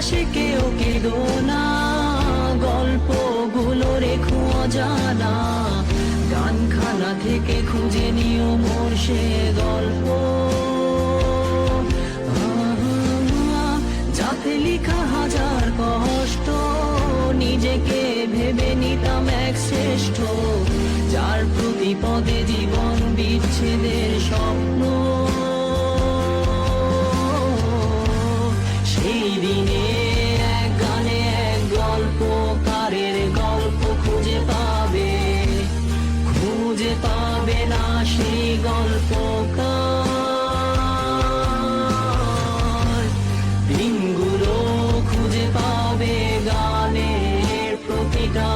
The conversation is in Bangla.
পাশে কেউ কেঁদো না, গল্পগুলো রেখো অজানা, গানখানা থেকে খুঁজে নিও মোর সে গল্প, যাতে লিখা হাজার কষ্ট, নিজেকে ভেবে নিতাম এক শ্রেষ্ঠ, যার প্রতি পদে জীবন বিচ্ছেদের স্বপ্ন। সেই দিনে এক গানে এক গল্পকারের গল্প খুঁজে পাবে না সেই গল্পকার। দিনগুলো খুঁজে পাবে গানের প্রতিটা